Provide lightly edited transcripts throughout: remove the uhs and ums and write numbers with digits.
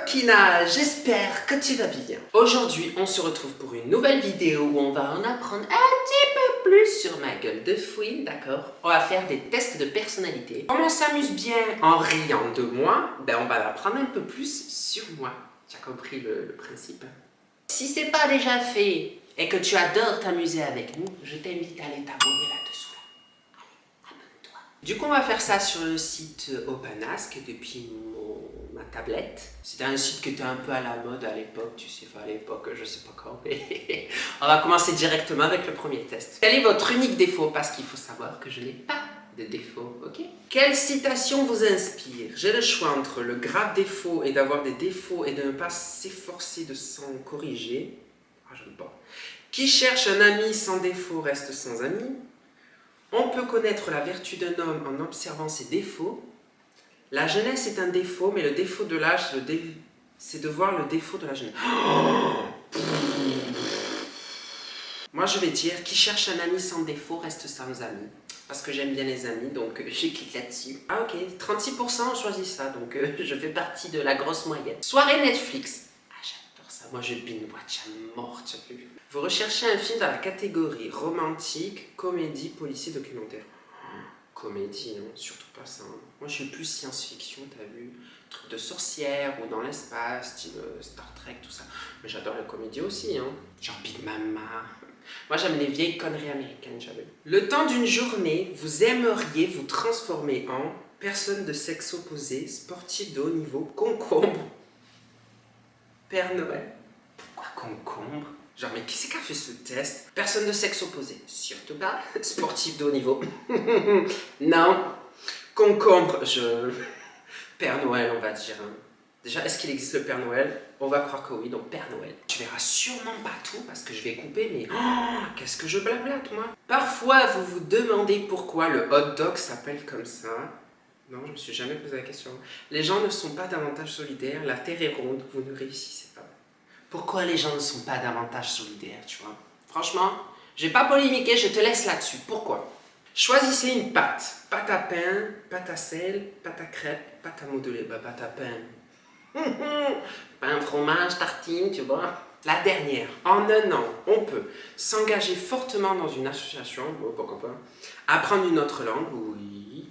Coquina, j'espère que tu vas bien. Aujourd'hui, on se retrouve pour une nouvelle vidéo où on va en apprendre un petit peu plus sur ma gueule de fouine, d'accord? On va faire des tests de personnalité. Comme on s'amuse bien en riant de moi, ben on va l'apprendre un peu plus sur moi. Tu as compris le principe? Si c'est pas déjà fait et que tu adores t'amuser avec nous, je t'invite à aller t'abonner là-dessous. Abonne-toi. Du coup, on va faire ça sur le site OpenAsk depuis ma tablette. C'était un site qui était un peu à la mode à l'époque, tu sais, pas à l'époque, je sais pas quand, mais on va commencer directement avec le premier test. Quel est votre unique défaut? Parce qu'il faut savoir que je n'ai pas de défaut, ok? Quelle citation vous inspire? J'ai le choix entre le grave défaut et d'avoir des défauts et de ne pas s'efforcer de s'en corriger. Ah, j'aime pas. Qui cherche un ami sans défaut reste sans ami. On peut connaître la vertu d'un homme en observant ses défauts. La jeunesse est un défaut, mais le défaut de l'âge, c'est de voir le défaut de la jeunesse. Moi, je vais dire, qui cherche un ami sans défaut reste sans ami. Parce que j'aime bien les amis, donc je clique là-dessus. Ah ok, 36% ont choisi ça, donc je fais partie de la grosse moyenne. Soirée Netflix. Ah, j'adore ça. Moi, je binge-watch à mort, tu as vu. Vous recherchez un film dans la catégorie romantique, comédie, policier, documentaire. Comédie, non, surtout pas ça. Moi, je suis plus science-fiction, t'as vu? Truc de sorcière ou dans l'espace, style Star Trek, tout ça. Mais j'adore la comédie aussi, hein. Genre Big Mama. Moi, j'aime les vieilles conneries américaines, j'avais. Le temps d'une journée, vous aimeriez vous transformer en personne de sexe opposé, sportif de haut niveau, concombre, Père Noël. Pourquoi concombre? Genre, mais qui c'est qui a fait ce test? Personne de sexe opposé, surtout pas. Sportif de haut niveau. Non. Concombre, Père Noël, on va dire. Hein. Déjà, est-ce qu'il existe le Père Noël? On va croire que oui, donc Père Noël. Tu verras sûrement pas tout parce que je vais couper, mais qu'est-ce que je blablate, moi? Parfois, vous vous demandez pourquoi le hot dog s'appelle comme ça. Non, je me suis jamais posé la question. Les gens ne sont pas davantage solidaires, la terre est ronde, vous ne réussissez pas. Pourquoi les gens ne sont pas davantage solidaires, tu vois? Franchement, je vais pas polémiquer, je te laisse là-dessus. Pourquoi? Choisissez une pâte. Pâte à pain, pâte à sel, pâte à crêpes, pâte à modeler. Bah, pâte à pain. Pain, fromage, tartine, tu vois. La dernière. En un an, on peut s'engager fortement dans une association, bon, pourquoi pas. Apprendre une autre langue, oui.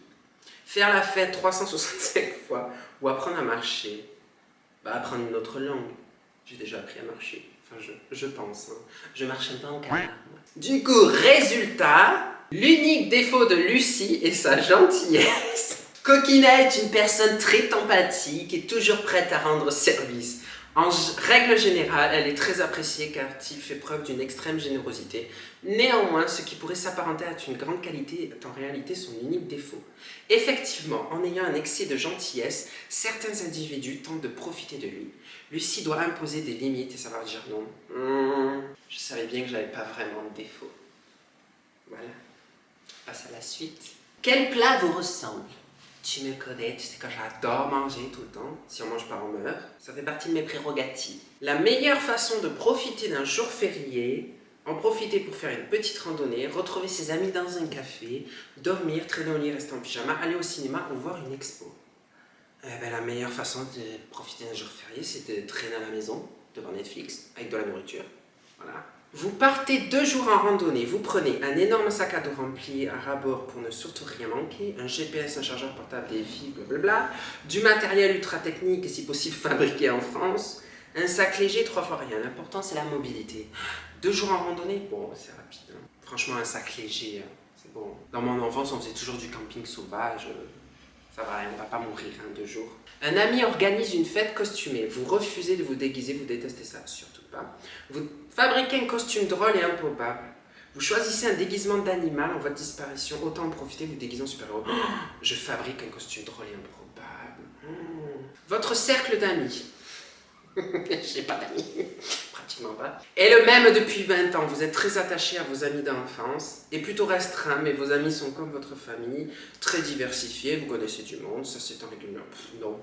Faire la fête 365 fois. Ou apprendre à marcher. Bah, apprendre une autre langue. J'ai déjà appris à marcher. Enfin, je pense. Hein. Je marche un peu en canard. Du coup, résultat, l'unique défaut de Lucie est sa gentillesse. Coquina est une personne très empathique et toujours prête à rendre service. En règle générale, elle est très appréciée car il fait preuve d'une extrême générosité. Néanmoins, ce qui pourrait s'apparenter à une grande qualité est en réalité son unique défaut. Effectivement, en ayant un excès de gentillesse, certains individus tentent de profiter de lui. Lucie doit imposer des limites et savoir dire non. Je savais bien que j'avais pas vraiment de défaut. Voilà. On passe à la suite. Quel plat vous ressemble? Tu me connais, tu sais que j'adore manger tout le temps. Si on mange pas, on meurt. Ça fait partie de mes prérogatives. La meilleure façon de profiter d'un jour férié, en profiter pour faire une petite randonnée, retrouver ses amis dans un café, dormir, traîner au lit, rester en pyjama, aller au cinéma ou voir une expo. La meilleure façon de profiter d'un jour férié, c'est de traîner à la maison, devant Netflix, avec de la nourriture. Voilà. Vous partez 2 jours en randonnée, vous prenez un énorme sac à dos rempli à ras-bord pour ne surtout rien manquer, un GPS, un chargeur portable, des fils, blablabla, du matériel ultra technique et si possible fabriqué en France, un sac léger 3 fois rien. L'important c'est la mobilité. 2 jours en randonnée, bon c'est rapide. Hein. Franchement un sac léger, c'est bon. Dans mon enfance on faisait toujours du camping sauvage. Ça va, on va pas mourir hein, 2 jours. Un ami organise une fête costumée. Vous refusez de vous déguiser, vous détestez ça, surtout pas. Vous fabriquez un costume drôle et improbable. Vous choisissez un déguisement d'animal en voie de disparition. Autant en profiter, vous déguisez en super-héros. Je fabrique un costume drôle et improbable. Votre cercle d'amis. J'ai pas d'amis. Pratiquement pas. Et le même depuis 20 ans. Vous êtes très attaché à vos amis d'enfance. Et plutôt restreint, mais vos amis sont comme votre famille. Très diversifiés. Vous connaissez du monde. Ça c'est en régulier. Non.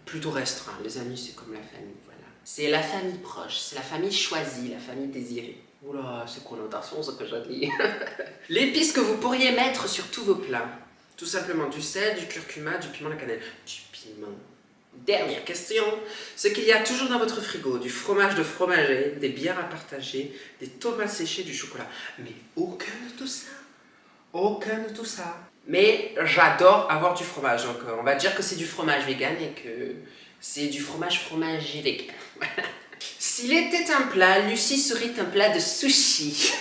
Plutôt restreint. Les amis c'est comme la famille. Voilà. C'est la famille proche. C'est la famille choisie. La famille désirée. Oula, c'est connotation ce que j'ai dit. L'épice que vous pourriez mettre sur tous vos plats. Tout simplement du sel, du curcuma, du piment, la cannelle. Du piment. Dernière question. Ce qu'il y a toujours dans votre frigo, du fromage de fromager, des bières à partager, des tomates séchées, du chocolat. Mais aucun de tout ça. Aucun de tout ça. Mais j'adore avoir du fromage. Donc on va dire que c'est du fromage vegan et que c'est du fromage vegan. Voilà. S'il était un plat, Lucie serait un plat de sushi.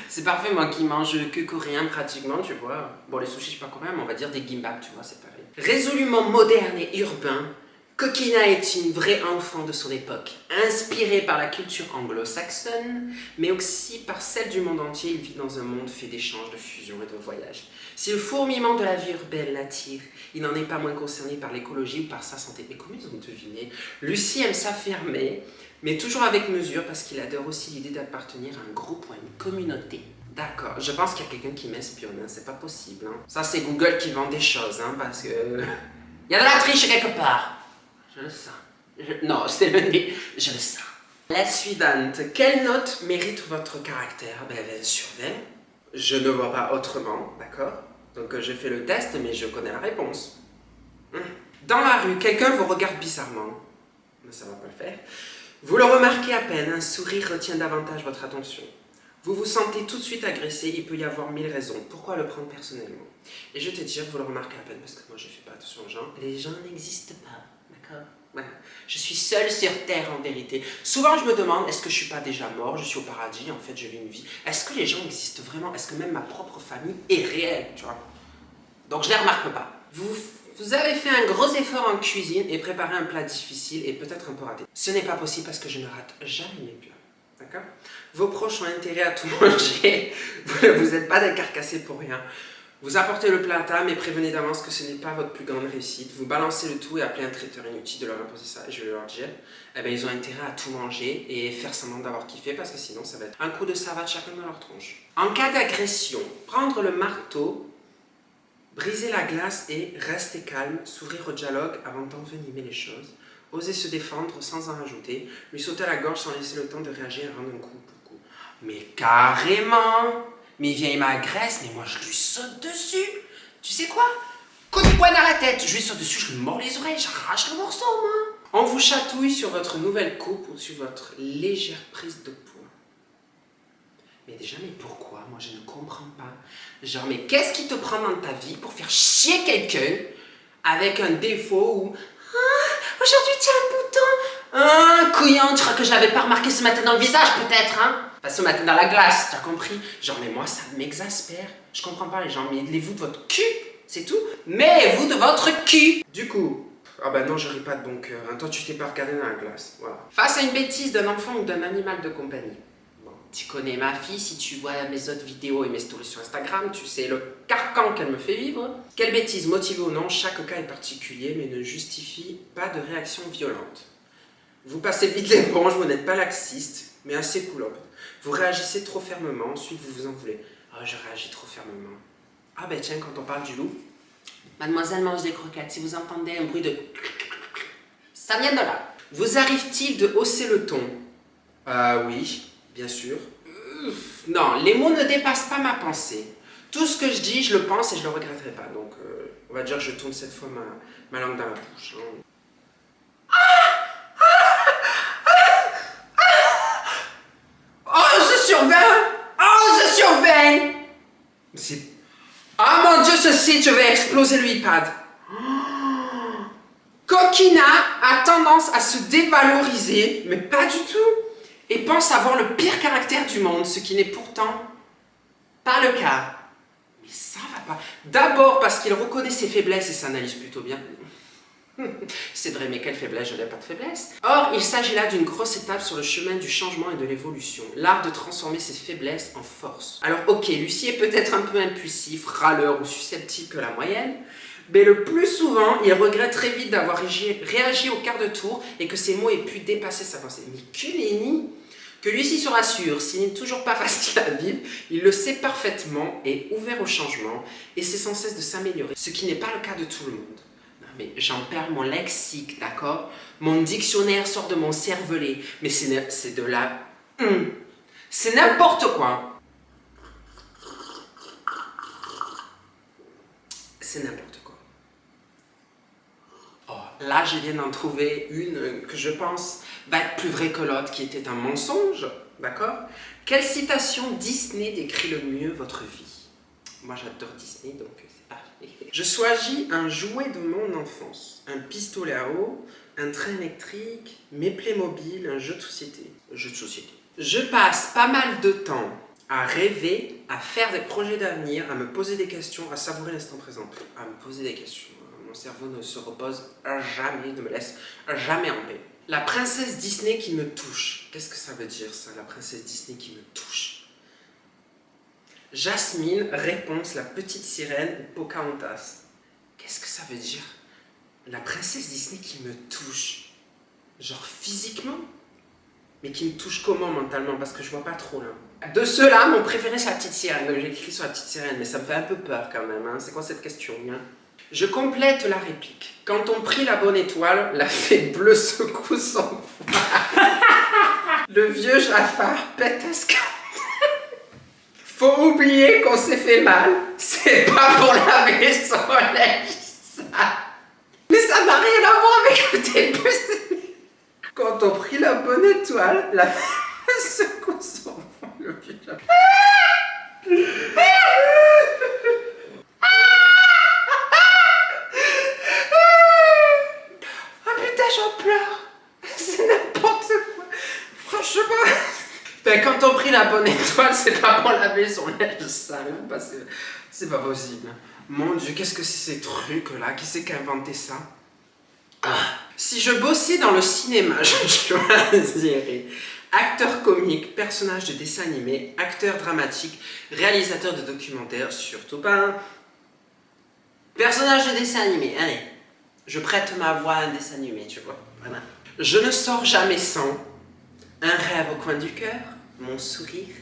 C'est parfait, moi qui mange que coréen pratiquement, tu vois. Bon, les sushis, je suis pas coréen, mais on va dire des gimbap, tu vois, c'est pareil. Résolument moderne et urbain, Coquina est une vraie enfant de son époque, inspirée par la culture anglo-saxonne, mais aussi par celle du monde entier. Il vit dans un monde fait d'échanges, de fusion et de voyages. Si le fourmillement de la vie urbaine l'attire, il n'en est pas moins concerné par l'écologie ou par sa santé. Mais comment ils ont deviné? Lucie aime s'affirmer, mais toujours avec mesure, parce qu'il adore aussi l'idée d'appartenir à un groupe ou à une communauté. D'accord, je pense qu'il y a quelqu'un qui m'espionne, hein. C'est pas possible. Hein. Ça, c'est Google qui vend des choses, hein, parce que... Il y a de la triche quelque part. Je le sens. Non, c'est le nez. Je le sens. La suivante. Quelle note mérite votre caractère? Ben, 20 sur 20. Je ne vois pas autrement, d'accord? Donc, je fais le test, mais je connais la réponse. Dans la rue, quelqu'un vous regarde bizarrement. Mais ça va pas le faire. Vous le remarquez à peine, un sourire retient davantage votre attention. Vous vous sentez tout de suite agressé, il peut y avoir 1000 raisons. Pourquoi le prendre personnellement? Et je vais te dire, vous le remarquez à peine, parce que moi je fais pas attention aux gens. Les gens n'existent pas, d'accord? Voilà. Je suis seule sur Terre en vérité. Souvent je me demande, est-ce que je suis pas déjà mort? Je suis au paradis, en fait je vis une vie. Est-ce que les gens existent vraiment? Est-ce que même ma propre famille est réelle, tu vois? Donc je les remarque pas. Vous avez fait un gros effort en cuisine et préparé un plat difficile et peut-être un peu raté. Ce n'est pas possible parce que je ne rate jamais mes plats. D'accord? Vos proches ont intérêt à tout manger. Vous n'êtes pas décarcassés pour rien. Vous apportez le plat à table mais prévenez d'avance que ce n'est pas votre plus grande réussite. Vous balancez le tout et appelez un traiteur inutile de leur imposer ça. Et je vais leur dire, eh ben, ils ont intérêt à tout manger et faire semblant d'avoir kiffé parce que sinon ça va être un coup de savate chacun dans leur tronche. En cas d'agression, prendre le marteau, briser la glace et rester calme, s'ouvrir au dialogue avant d'envenimer les choses. Oser se défendre sans en rajouter, lui sauter à la gorge sans laisser le temps de réagir et rendre un coup pour coup. Mais carrément! Mais il vient, il m'agresse, mais moi je lui saute dessus! Tu sais quoi? Coup de poing dans la tête! Je lui saute dessus, je lui mords les oreilles, j'arrache le morceau, moi! On vous chatouille sur votre nouvelle coupe ou sur votre légère prise de poids. Mais déjà, mais pourquoi? Moi je ne comprends pas. Genre, mais qu'est-ce qui te prend dans ta vie pour faire chier quelqu'un avec un défaut ou... Aujourd'hui, tu as un bouton. Couillon, tu crois que je l'avais pas remarqué ce matin dans le visage, peut-être, hein? Enfin, ce matin dans la glace, tu as compris? Genre, mais moi, ça m'exaspère. Je comprends pas, les gens. Mêlez-vous de votre cul, c'est tout. Mêlez-vous de votre cul. Du coup, ah bah non, je ris pas de bon cœur. Hein. Toi, tu t'es pas regardé dans la glace. Voilà. Face à une bêtise d'un enfant ou d'un animal de compagnie. Bon, tu connais ma fille, si tu vois mes autres vidéos et mes stories sur Instagram, tu sais le carcan qu'elle me fait vivre. Quelle bêtise, motivée ou non, chaque cas est particulier, mais ne justifie pas de réaction violente. Vous passez vite l'éponge, vous n'êtes pas laxiste, mais assez cool. Vous réagissez trop fermement, ensuite vous vous en voulez. Oh, je réagis trop fermement. Ah ben tiens, quand on parle du loup, mademoiselle mange des croquettes, si vous entendez un bruit de... ça vient de là. Vous arrive-t-il de hausser le ton? Oui, bien sûr. Non, les mots ne dépassent pas ma pensée. Tout ce que je dis, je le pense et je le regretterai pas. Donc, on va dire que je tourne cette fois ma langue dans la bouche. Hein. Oh, je surveille! Oh, je surveille! C'est... Ah mon Dieu, ceci, je vais exploser le iPad. Coquina a tendance à se dévaloriser, mais pas du tout, et pense avoir le pire caractère du monde, ce qui n'est pourtant pas le cas. Mais ça va pas. D'abord parce qu'il reconnaît ses faiblesses et s'analyse plutôt bien. C'est vrai, mais quelle faiblesse? Je n'ai pas de faiblesse. Or, il s'agit là d'une grosse étape sur le chemin du changement et de l'évolution. L'art de transformer ses faiblesses en force. Alors, ok, Lucie est peut-être un peu impulsif, râleur ou susceptible que la moyenne, mais le plus souvent, il regrette très vite d'avoir réagi au quart de tour et que ses mots aient pu dépasser sa pensée. Mais que nenni! Que Lucie se rassure, s'il n'est toujours pas facile à vivre, il le sait parfaitement et ouvert au changement, et c'est sans cesse de s'améliorer, ce qui n'est pas le cas de tout le monde. Mais j'en perds mon lexique, d'accord? Mon dictionnaire sort de mon cervelet. Mais c'est de la... C'est n'importe quoi. C'est n'importe quoi. là je viens d'en trouver une que je pense va être plus vraie que l'autre, qui était un mensonge, d'accord? Quelle citation Disney décrit le mieux votre vie? Moi j'adore Disney, donc c'est parfait. Je choisis un jouet de mon enfance, un pistolet à eau, un train électrique, mes Playmobil, un jeu de société. Je passe pas mal de temps à rêver, à faire des projets d'avenir, à me poser des questions, à savourer l'instant présent. À me poser des questions. Mon cerveau ne se repose jamais, ne me laisse jamais en paix. La princesse Disney qui me touche. Qu'est-ce que ça veut dire ça, la princesse Disney qui me touche? Jasmine, réponse, la petite sirène ou Pocahontas. Qu'est-ce que ça veut dire? La princesse Disney qui me touche. Genre physiquement? Mais qui me touche comment mentalement? Parce que je vois pas trop là. De ceux-là, mon préféré c'est la petite sirène. Donc j'ai écrit sur la petite sirène, mais ça me fait un peu peur quand même. Hein. C'est quoi cette question hein? Je complète la réplique. Quand on prit la bonne étoile, la fée bleue secoue son foie. Le vieux Jafar pète un scandale. Faut oublier qu'on s'est fait mal. C'est pas pour laver son linge sale. Mais ça n'a rien à voir avec le début. Quand on prit la bonne étoile, la fée secoue son foie. Le vieux Jafar. J'en pleure. C'est n'importe quoi. Franchement. Ben, quand on prit la bonne étoile, c'est pas pour laver son linge sale. C'est pas possible. Mon Dieu, qu'est-ce que c'est ces trucs-là? Qui c'est qui a inventé ça? Si je bossais dans le cinéma, je choisirais acteur comique, personnage de dessin animé, acteur dramatique, réalisateur de documentaires, surtout pas. Personnage de dessin animé, allez. Je prête ma voix à un dessin animé, tu vois. Voilà. Je ne sors jamais sans un rêve au coin du cœur, mon sourire,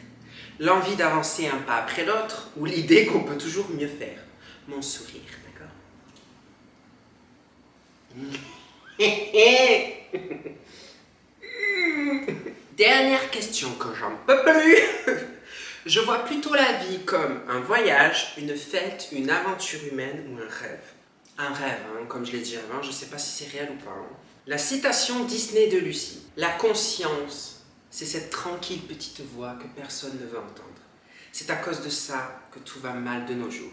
l'envie d'avancer un pas après l'autre, ou l'idée qu'on peut toujours mieux faire, mon sourire, d'accord? Dernière question que j'en peux plus. Je vois plutôt la vie comme un voyage, une fête, une aventure humaine ou un rêve. Un rêve, hein, comme je l'ai dit avant, je ne sais pas si c'est réel ou pas. Hein. La citation Disney de Lucie. La conscience, c'est cette tranquille petite voix que personne ne veut entendre. C'est à cause de ça que tout va mal de nos jours.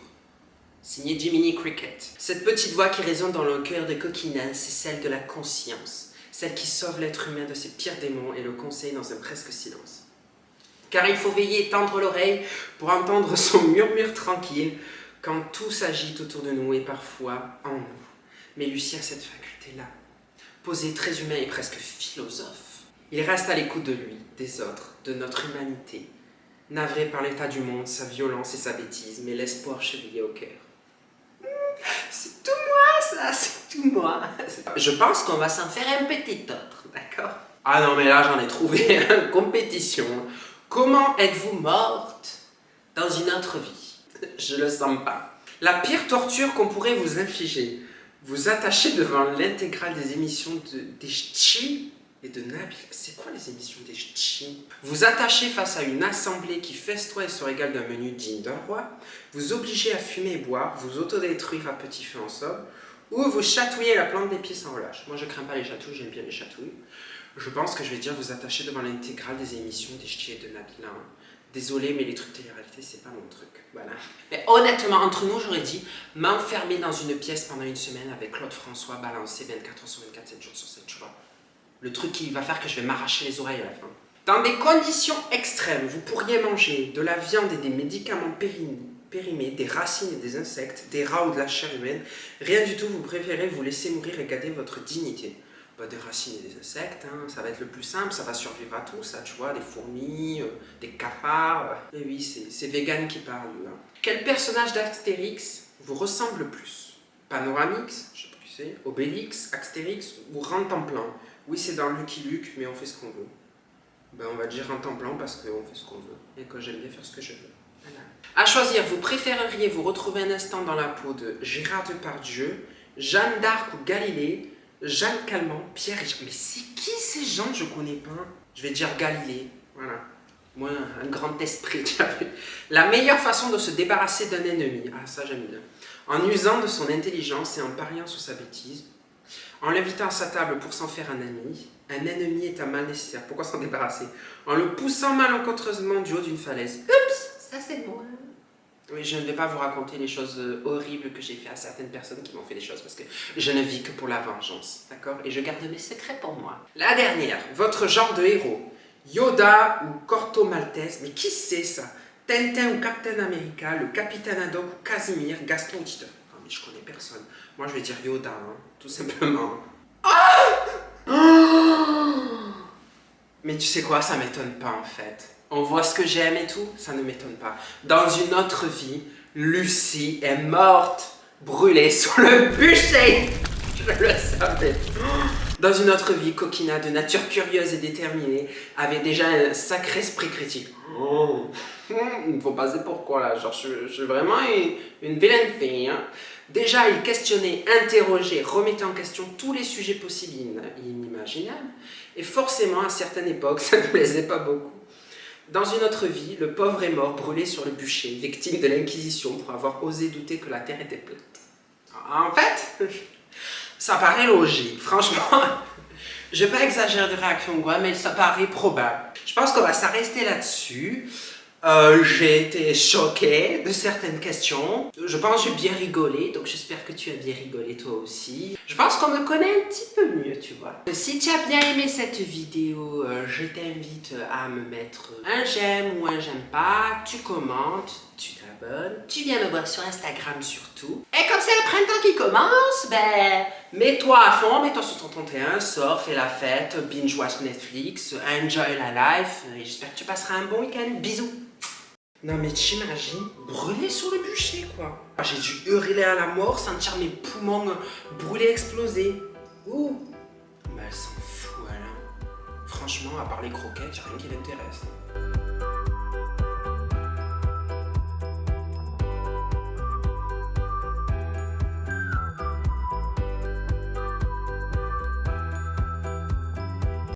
Signé Jiminy Cricket. Cette petite voix qui résonne dans le cœur de coquinins, c'est celle de la conscience. Celle qui sauve l'être humain de ses pires démons et le conseille dans un presque silence. Car il faut veiller et tendre l'oreille pour entendre son murmure tranquille, quand tout s'agite autour de nous et parfois en nous. Mais Lucie a cette faculté-là, posée très humain et presque philosophe. Il reste à l'écoute de lui, des autres, de notre humanité, navré par l'état du monde, sa violence et sa bêtise, mais l'espoir chevillé au cœur. C'est tout moi ça, c'est tout moi. Je pense qu'on va s'en faire un petit autre, d'accord? Ah non mais là j'en ai trouvé une compétition. Comment êtes-vous morte dans une autre vie? Je le sens pas. La pire torture qu'on pourrait vous infliger, vous attacher devant l'intégrale des émissions des Ch'tis et de Nabil. C'est quoi les émissions des Ch'tis? Vous attachez face à une assemblée qui festoie et se régale d'un menu digne d'un roi, vous obligez à fumer et boire, vous autodétruire à petit feu en somme, ou vous chatouillez la plante des pieds sans relâche. Moi je crains pas les chatouilles, j'aime bien les chatouilles. Je pense que je vais dire vous attacher devant l'intégrale des émissions des Ch'tis et de Nabil. Hein. Désolé, mais les trucs télé-réalité, c'est pas mon truc. Voilà. Mais honnêtement, entre nous, j'aurais dit m'enfermer dans une pièce pendant une semaine avec Claude François balancé 24 heures sur 24, 7 jours sur 7, tu vois. Le truc qui va faire que je vais m'arracher les oreilles à la fin. Dans des conditions extrêmes, vous pourriez manger de la viande et des médicaments périmés, des racines et des insectes, des rats ou de la chair humaine. Rien du tout, vous préférez vous laisser mourir et garder votre dignité. Bah, des racines et des insectes, hein, ça va être le plus simple, ça va survivre à tout, ça, tu vois, des fourmis, des cafards. Et oui, c'est vegan qui parle, là. Quel personnage d'Astérix vous ressemble le plus? Panoramix, je sais pas qui c'est, Obélix, Astérix ou Rantanplan? Oui, c'est dans Lucky Luke, mais on fait ce qu'on veut. Ben, on va dire Rantanplan parce qu'on fait ce qu'on veut et que j'aime bien faire ce que je veux. Voilà. À choisir, vous préféreriez vous retrouver un instant dans la peau de Gérard Depardieu, Jeanne d'Arc ou Galilée, Jeanne Calment, Pierre et Jean. Mais c'est qui ces gens? Je connais pas. Je vais dire Galilée. Voilà. Moi, un grand esprit, tu as vu. La meilleure façon de se débarrasser d'un ennemi. Ah, ça, j'aime bien. En usant de son intelligence et en pariant sur sa bêtise. En l'invitant à sa table pour s'en faire un ennemi est un mal nécessaire. Pourquoi s'en débarrasser? En le poussant malencontreusement du haut d'une falaise. Oups, ça c'est moi. Oui, je ne vais pas vous raconter les choses horribles que j'ai fait à certaines personnes qui m'ont fait des choses parce que je ne vis que pour la vengeance, d'accord? Et je garde mes secrets pour moi. La dernière, votre genre de héros. Yoda ou Corto Maltese, mais qui c'est ça? Tintin ou Captain America, le Capitaine Haddock ou Casimir, Gaston ou Titeuf. Non mais je connais personne. Moi je vais dire Yoda, hein, tout simplement. Mais tu sais quoi, ça m'étonne pas en fait. On voit ce que j'aime et tout, ça ne m'étonne pas. Dans une autre vie, Lucie est morte, brûlée sous le bûcher. Je le savais. Dans une autre vie, Coquina, de nature curieuse et déterminée, avait déjà un sacré esprit critique. Il me faut passer pourquoi là, genre je suis vraiment une vilaine fille. Hein. Déjà, il questionnait, interrogeait, remettait en question tous les sujets possibles et inimaginables. Et forcément, à certaines époques, ça ne plaisait pas beaucoup. Dans une autre vie, le pauvre est mort, brûlé sur le bûcher, victime de l'Inquisition pour avoir osé douter que la Terre était plate. En fait, ça paraît logique. Franchement, je ne vais pas exagérer de réaction, quoi, mais ça paraît probable. Je pense qu'on va s'arrêter là-dessus. J'ai été choquée de certaines questions. Je pense que j'ai bien rigolé, donc j'espère que tu as bien rigolé toi aussi. Je pense qu'on me connaît un petit peu mieux, tu vois. Si tu as bien aimé cette vidéo, je t'invite à me mettre un j'aime ou un j'aime pas. Tu commentes, tu t'abonnes. Tu viens me voir sur Instagram surtout. Et comme c'est le printemps qui commence, ben, mets-toi à fond, mets-toi sur ton 31, sors, fais la fête, binge-watch Netflix, enjoy la life. Et j'espère que tu passeras un bon week-end. Bisous. Non mais t'imagines, brûler sur le bûcher quoi. J'ai dû hurler à la mort, sentir mes poumons brûler, exploser. Ouh. Mais elle s'en fout elle. Franchement, à part les croquettes, y'a rien qui l'intéresse.